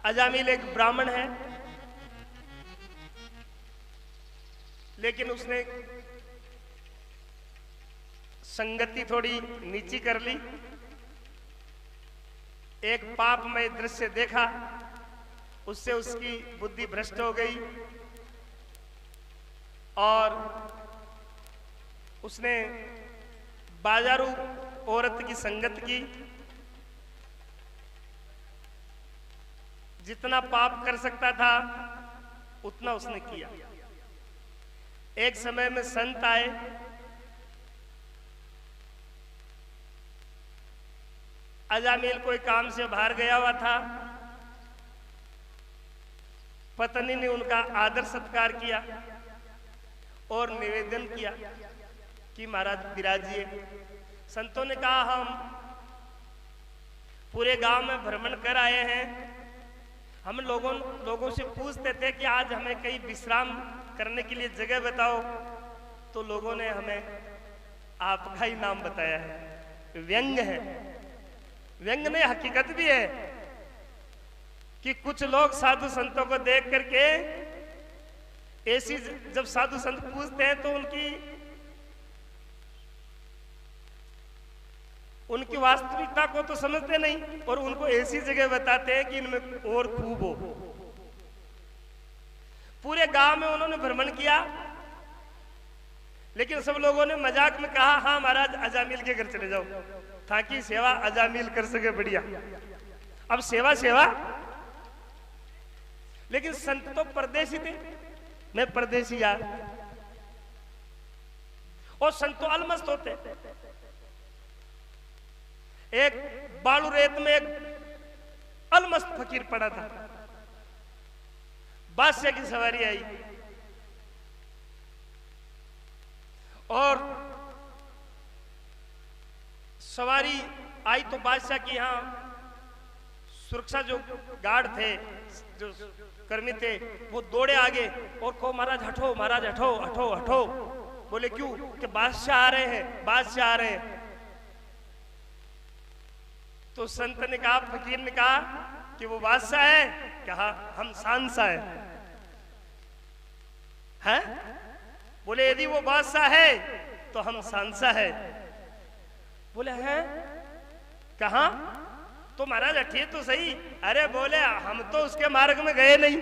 अजामिल एक ब्राह्मण है, लेकिन उसने संगति थोड़ी नीची कर ली। एक पापमय दृश्य देखा, उससे उसकी बुद्धि भ्रष्ट हो गई और उसने बाजारू औरत की संगत की। जितना पाप कर सकता था उतना उसने किया। एक समय में संत आए, अजामिल कोई काम से बाहर गया हुआ था। पत्नी ने उनका आदर सत्कार किया और निवेदन किया कि महाराज विराजिए। संतों ने कहा हम पूरे गांव में भ्रमण कर आए हैं, हम लोगों से पूछते थे कि आज हमें कहीं विश्राम करने के लिए जगह बताओ, तो लोगों ने हमें आपका ही नाम बताया है। व्यंग है, व्यंग में हकीकत भी है कि कुछ लोग साधु संतों को देख करके ऐसी, जब साधु संत पूछते हैं तो उनकी वास्तविकता को तो समझते नहीं और उनको ऐसी जगह बताते हैं कि इनमें और खूब हो। पूरे गांव में उन्होंने भ्रमण किया, लेकिन सब लोगों ने मजाक में कहा हाँ महाराज अजामिल के घर चले जाओ ताकि सेवा अजामिल कर सके। बढ़िया, अब सेवा सेवा, लेकिन संत तो परदेशी थे, मैं परदेशी यार, और संत तो अलमस्त होते। एक बालू रेत में एक अलमस्त फकीर पड़ा था, बादशाह की सवारी आई और सवारी आई तो बादशाह की यहां सुरक्षा जो गार्ड थे, जो कर्मी थे, वो दौड़े आगे और कहो महाराज हटो, महाराज हटो हटो हटो। बोले क्यों? कि बादशाह आ रहे हैं, बादशाह आ रहे हैं। तो संत ने कहा, फकीर ने कहा कि वो बादशाह है? कहा हम सांसा हैं। बोले यदि वो बादशाह है तो हम सांसा है। बोले हैं कहा? तो महाराज हटिए तो सही। अरे बोले हम तो उसके मार्ग में गए नहीं,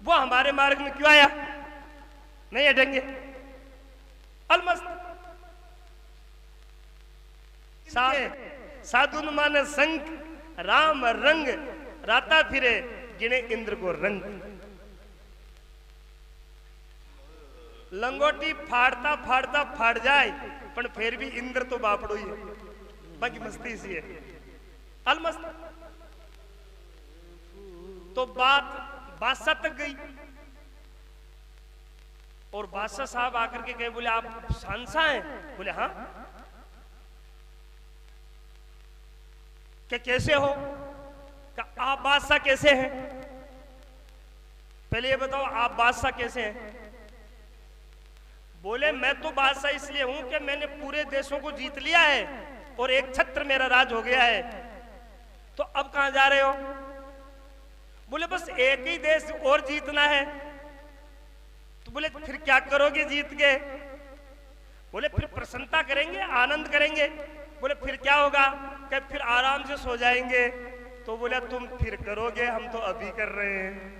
वो हमारे मार्ग में क्यों आया? नहीं हटेंगे। अलमस्त साधु माने संग, राम रंग राता फिरे, गिने इंद्र को रंग। लंगोटी फाड़ता फाड़ता फाड़ जाए पर फिर भी इंद्र तो बापड़ो ही है, बाकी मस्ती सी है। अलमस्त। तो बात बादशाह तक गई और बादशाह साहब आकर के कहे, बोले आप सांसा हैं? बोले हाँ। क्या कैसे हो? क्या आप बादशाह कैसे हैं? पहले ये बताओ आप बादशाह कैसे हैं? बोले मैं तो बादशाह इसलिए हूं कि मैंने पूरे देशों को जीत लिया है और एक छत्र मेरा राज हो गया है। तो अब कहां जा रहे हो? बोले बस एक ही देश और जीतना है। तो बोले फिर क्या करोगे जीत के? बोले फिर प्रसन्नता करेंगे, आनंद करेंगे। बोले फिर क्या होगा? कि फिर आराम से सो जाएंगे। तो बोले तुम फिर करोगे, हम तो अभी कर रहे हैं।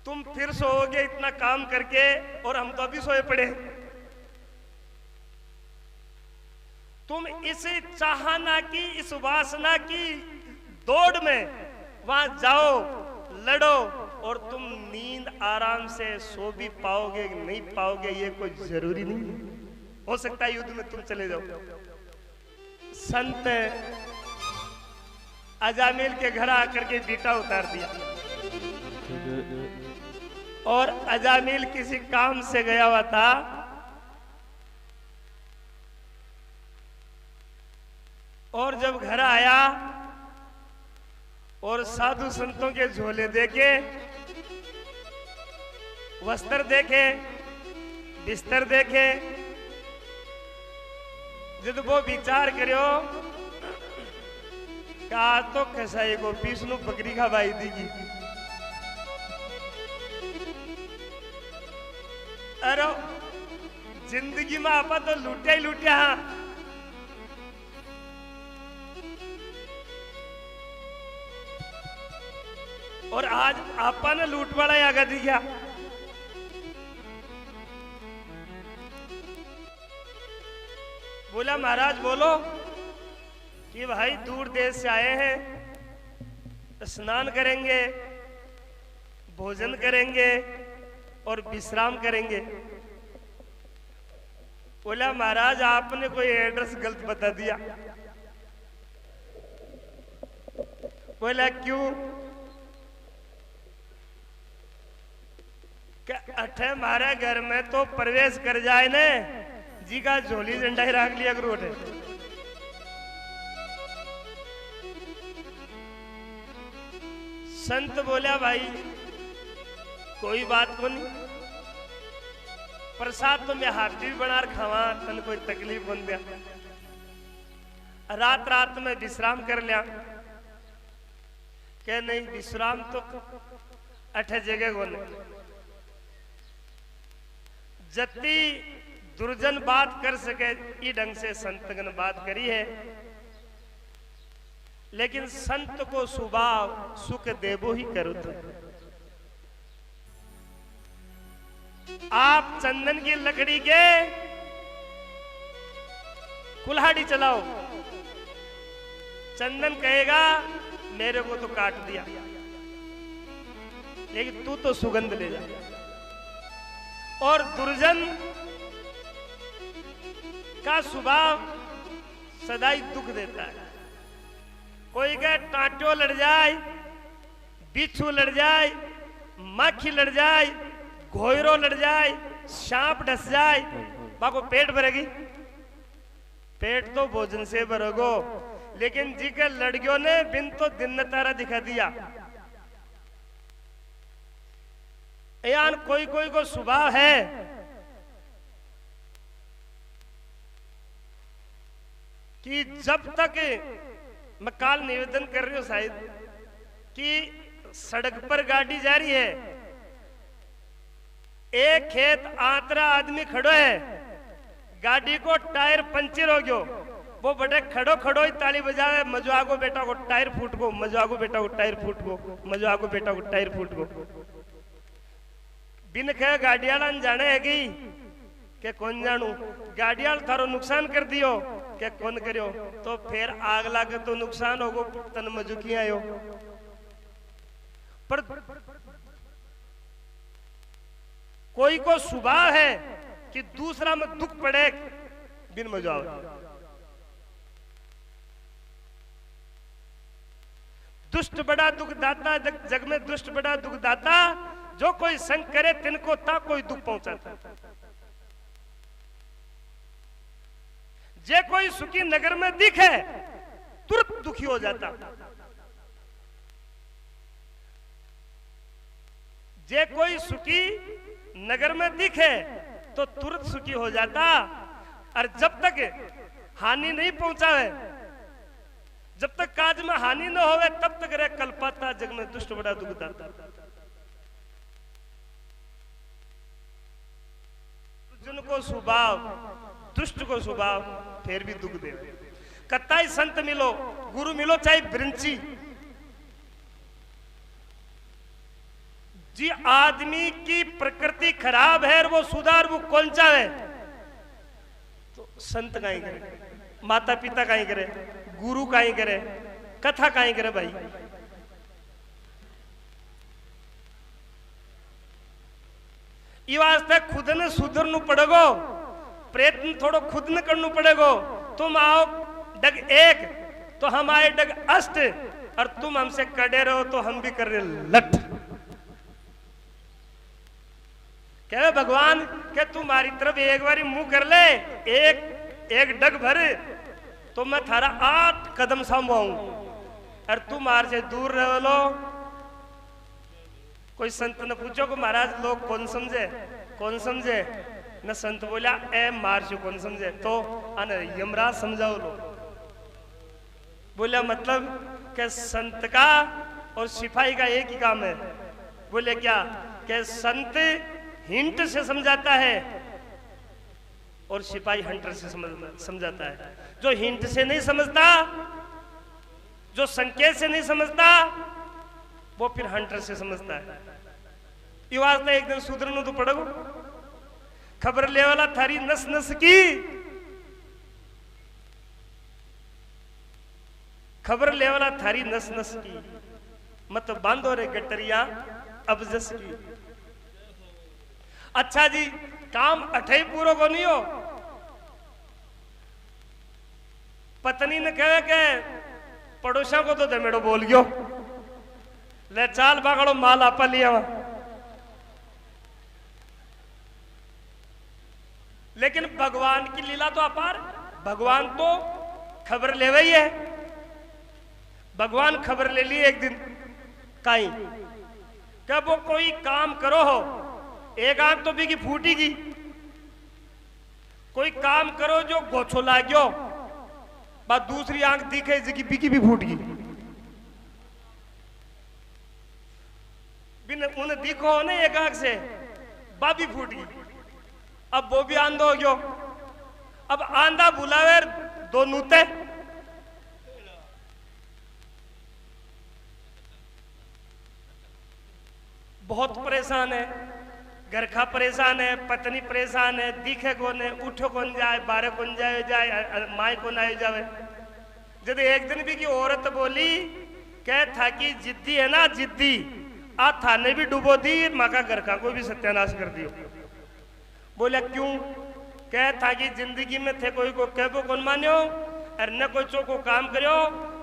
तुम फिर सोओगे इतना काम करके और हम तो अभी सोए पड़े। तुम इस चाहना की, इस वासना की दौड़ में वहां जाओ, लड़ो और तुम नींद आराम से सो भी पाओगे नहीं पाओगे ये कोई जरूरी नहीं। हो सकता है युद्ध में तुम चले जाओ। संत अजामिल के घर आकर के बीटा उतार दिया और अजामिल किसी काम से गया हुआ था। और जब घर आया और साधु संतों के झोले देखे, वस्त्र देखे, बिस्तर देखे, जब वो विचार करो आज तो कसाई को विष्णु बकरी खवाई देगी। अरे जिंदगी में आपा तो लूटिया ही लूटिया। हाँ और आज आपा ने लूट वाला आगा दी गया। बोला महाराज बोलो कि भाई दूर देश से आए हैं, स्नान करेंगे, भोजन करेंगे और विश्राम करेंगे। बोला महाराज आपने कोई एड्रेस गलत बता दिया। बोला क्यों? अठे हमारे घर में तो प्रवेश कर जाए ने जी का झोली झंडा ही रख लिया करो। संत बोला भाई कोई बात को नहीं, प्रसाद तो मैं हाथी भी बना खावा, तन कोई तकलीफ बन गया। रात रात में विश्राम कर लिया। क्या नहीं विश्राम तो अठे जगह को नहीं। जति दुर्जन बात कर सके ई ढंग से संतगण बात करी है, लेकिन संत को स्वभाव सुख देवो ही करो। तो आप चंदन की लकड़ी के कुल्हाड़ी चलाओ, चंदन कहेगा मेरे को तो काट दिया, लेकिन तू तो सुगंध ले जा। और दुर्जन का स्वभाव सदाई दुख देता है। कोई कहे टांटो लड़ जाए, बिच्छू लड़ जाए, माखी लड़ जाए, घोयरो लड़ जाए, सांप डस जाए, बाको पेट भरेगी। पेट तो भोजन से भरोगो, लेकिन जी के लड़कियों ने बिन तो दिन न तारा दिखा दिया। यान कोई कोई को स्वभाव है कि जब तक मैं काल निवेदन कर रही हूं शायद कि सड़क पर गाड़ी जा रही है, एक खेत आंतरा आदमी खड़ो है, गाड़ी को टायर पंचर हो गयो, वो बड़े खड़ो खड़ो ही ताली बजावे, मजवागो बेटा को टायर फूट गो, मजवागो बेटा को टायर फूट गो, मजवागो बेटा को टायर फूट गो। बिन कहे गाड़ियाला जाने है कि कौन जानू, गाड़ियाल थारो नुकसान कर दियो के कौन करियो, तो फिर आग लागे तो नुकसान होगो, तन मजुकी आयो। पर कोई को स्वभाव है कि दूसरा में दुख पड़े बिन मजाओ। दुष्ट बड़ा दुख दाता, जग में दुष्ट बड़ा दुख दाता, जो कोई संग करे तिनको ता कोई दुख पहुंचाता। जे कोई सुखी नगर में दिखे तुरंत दुखी हो जाता, जे कोई सुखी नगर में दिखे तो तुरंत सुखी हो जाता। और जब तक हानि नहीं पहुंचावे, जब तक काज में हानि न होवे, तब तक रे कल्पाता जग में दुष्ट बड़ा दुख दाता। जिनको स्वभाव दुष्ट को स्वभाव फिर भी दुख दे। कत्ताई संत मिलो, गुरु मिलो, चाहे ब्रिंची जी, आदमी की प्रकृति खराब है और वो सुधार वो कौन चाहे, तो संत का ही करे, माता पिता का ही करे, गुरु का ही करे, कथा का ही करे। भाई ये वास्ते खुद ने सुधरनु पड़ेगो, प्रयत्न थोड़ो खुद न करनु पड़ेगो। तुम आओ डग एक तो हम आए डग अष्ट, और तुम हमसे कड़े रहो तो हम भी कर रहे लठ। कह भगवान के तुम्हारी तरफ एक बारी मुंह कर ले, एक डग भर, तो मैं थारा 8 कदम सामूं, और तुम मार से दूर रह लो। कोई संत ने पूछो को महाराज लोग कौन समझे, कौन समझे? न संत बोला ए मार से कौन समझे, तो यमराज समझाओ लो। बोला मतलब कि संत का और सिपाही का एक ही काम है। बोले क्या? कि संत हिंट से समझाता है और सिपाही हंटर से समझाता है। जो हिंट से नहीं समझता, जो संकेत से नहीं समझता, वो फिर हंटर से समझता है। ये वास्ते एक दिन सुधरनु तो पड़ेगो। खबर ले वाला थारी नस नस की, खबर ले वाला थारी नस नस की, मत बांधो रे गटरिया अब जस की। अच्छा जी, काम अठे पूरो को नहीं हो। पत्नी ने कहे के पड़ोसा को तो दमेड़ो बोल गयो, ले चाल बागड़ो माल आपा लिया। लेकिन भगवान की लीला तो अपार। भगवान तो खबर ले वही है। भगवान खबर ले ली एक दिन कहीं, कब वो कोई काम करो हो, एक आंख तो बिकी फूटेगी। कोई काम करो जो गोछो लाग्यो, बात दूसरी आंख दिखे जिकी बिकी भी फूट गई। बिन उन्हें दिखो ना एक आंख से, बा भी फूट गई। अब वो भी आंधो हो गयो। अब आंधा बुलावे दो नूते। बहुत परेशान है, घर का परेशान है, पत्नी परेशान है, दिखे कौन है, उठो कौन जाए, बारे कौन जाए, माए कौन आए जावे। जब एक दिन भी की औरत बोली कह था कि जिद्दी है ना, जिद्दी आ थाने भी डुबो दी, माँ का घर का कोई भी सत्यानाश कर दियो। बोला क्यों? कह था कि जिंदगी में थे कोई को कहबो कौन मान्यो, और न कोई चौको काम करो।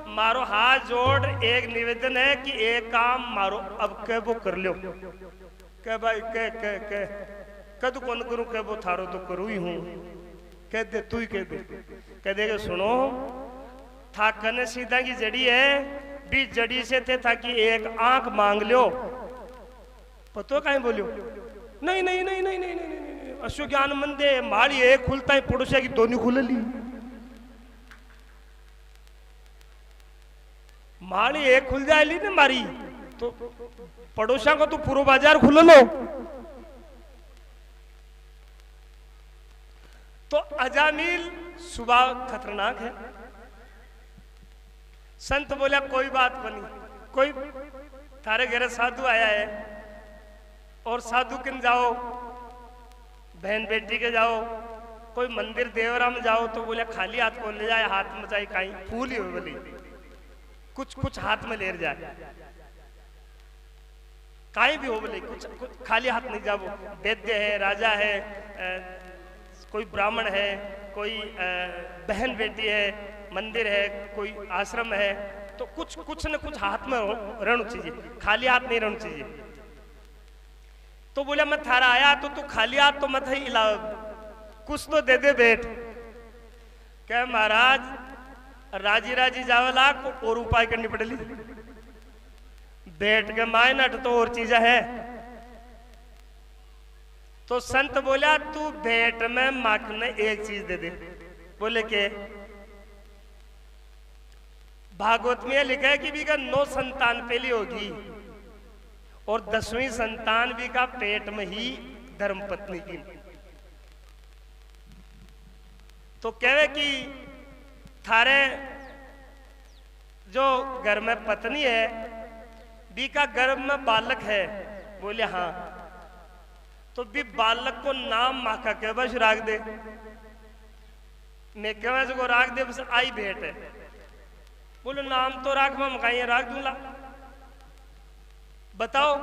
मारो हाथ जोड़ एक निवेदन है कि एक काम मारो अब कहबो कर लो। कह भाई कह तू कौन करूं? कहबो थारो तो करूं ही हूं। कह दे तू ही कह दे। कह देगा सुनो, था कने सीधा की जड़ी है, भी जड़ी से थे था कि एक आंख मांग लो। पतो कहीं बोलियो? नहीं नहीं नहीं नहीं नहीं नहीं नहीं, अशो ज्ञान मंदे माड़ी एक खुलता है, पड़ोसिया की दोनों खुल ली। माड़ी एक खुल जाए ली ना मारी, तो पड़ोसिया को तो पूरा बाजार खुल लो। तो अजामिल स्वभाव खतरनाक है। संत बोला कोई बात बनी, कोई थारे घर साधु आया है और साधु किन जाओ, बहन बेटी के जाओ, कोई मंदिर देवरा में जाओ। तो बोले खाली हाथ को ले जाए, हाथ में चाहे कहीं फूल ही हो बोली, कुछ कुछ हाथ में ले जाए, कहीं भी हो बोले, कुछ खाली हाथ नहीं जाओ। वैद्य है, राजा है, कोई ब्राह्मण है, कोई बहन बेटी है, मंदिर है, कोई आश्रम है, तो कुछ न कुछ हाथ में रहना चाहिए, खाली हाथ नहीं रहना चाहिए। तो बोला मैं थारा आया तो तू खाली हाथ तो मत ही इला, कुछ तो दे दे बेट। क्या महाराज राजी राजी जावला को और उपाय करनी पड़ेगी, बेट के माय नट तो और चीज है। तो संत बोला तू भेंट में माख ने एक चीज दे दे। बोले के भागवत में लिखा है कि भी का 9 संतान पहली होगी और 10वीं संतान भी का पेट में ही धर्मपत्नी की। तो कहे कि थारे जो घर में पत्नी है बी का गर्भ में बालक है। बोले हाँ। तो भी बालक को नाम माँ का कह बस राख दे, मैं कह को राख दे, बस आई भेंट है। बोले नाम तो राख मैं मकाई राख दूंगा। बताओ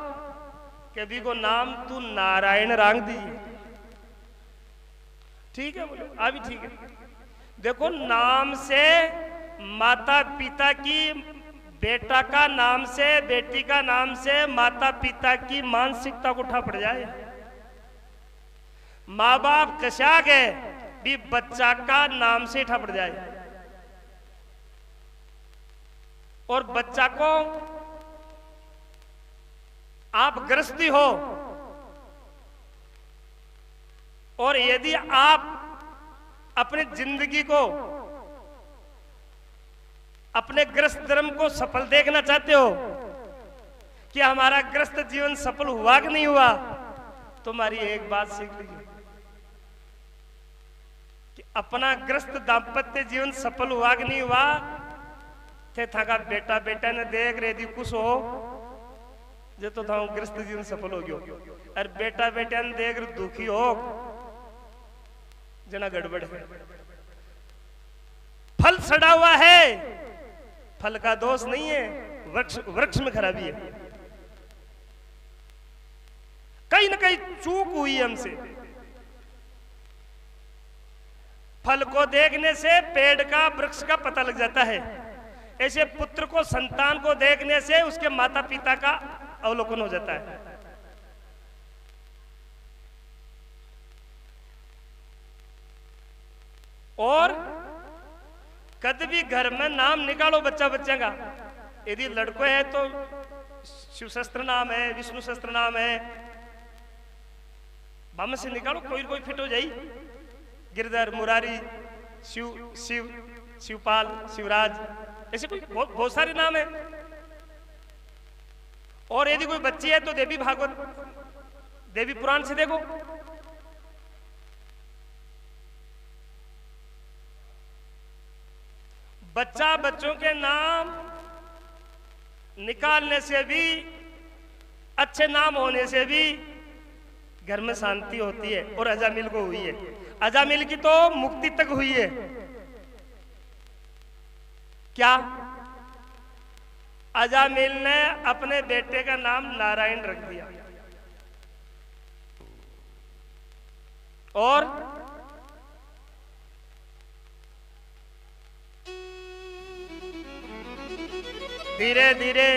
कभी को नाम तू नारायण राख दीजिए। ठीक है, बोले अभी ठीक है। देखो नाम से माता पिता की, बेटा का नाम से, बेटी का नाम से माता पिता की मानसिकता को उठा पड़ जाए। माँ बाप कशा गए भी बच्चा का नाम से उठा पड़ जाए और बच्चा को आप गृहस्थी हो और यदि आप अपनी जिंदगी को अपने गृहस्थ धर्म को सफल देखना चाहते हो कि हमारा गृहस्थ जीवन सफल हुआ कि नहीं हुआ, तुम्हारी एक बात सीख लीजिए कि अपना गृहस्थ दाम्पत्य जीवन सफल हुआ कि नहीं हुआ, थे था बेटा बेटा ने देख रहे दी कुछ हो जो तो था गृहस्थ जीवन सफल हो गयो, और बेटा बेटा ने देख रहे दुखी हो जना गड़बड़ है। फल सड़ा हुआ है, फल का दोष नहीं है, वृक्ष में खराबी है। कहीं ना कहीं चूक हुई हमसे। फल को देखने से पेड़ का वृक्ष का पता लग जाता है, ऐसे पुत्र को संतान को देखने से उसके माता पिता का अवलोकन हो जाता है। और कभी भी घर में नाम निकालो बच्चा बच्चे का, यदि लड़को है तो शिव शस्त्र नाम है, विष्णु शस्त्र नाम है, बाम से निकालो कोई फिट हो जाई, गिरधर, मुरारी, शिव शिव शिवपाल, शिवराज, ऐसे कोई बहुत सारे नाम है। और यदि कोई बच्ची है तो देवी भागवत, देवी पुराण से देखो। बच्चा बच्चों के नाम निकालने से भी, अच्छे नाम होने से भी घर में शांति होती है। और अजामिल को हुई है, अजामिल की तो मुक्ति तक हुई है। क्या? अजामिल ने अपने बेटे का नाम नारायण रख दिया। और धीरे धीरे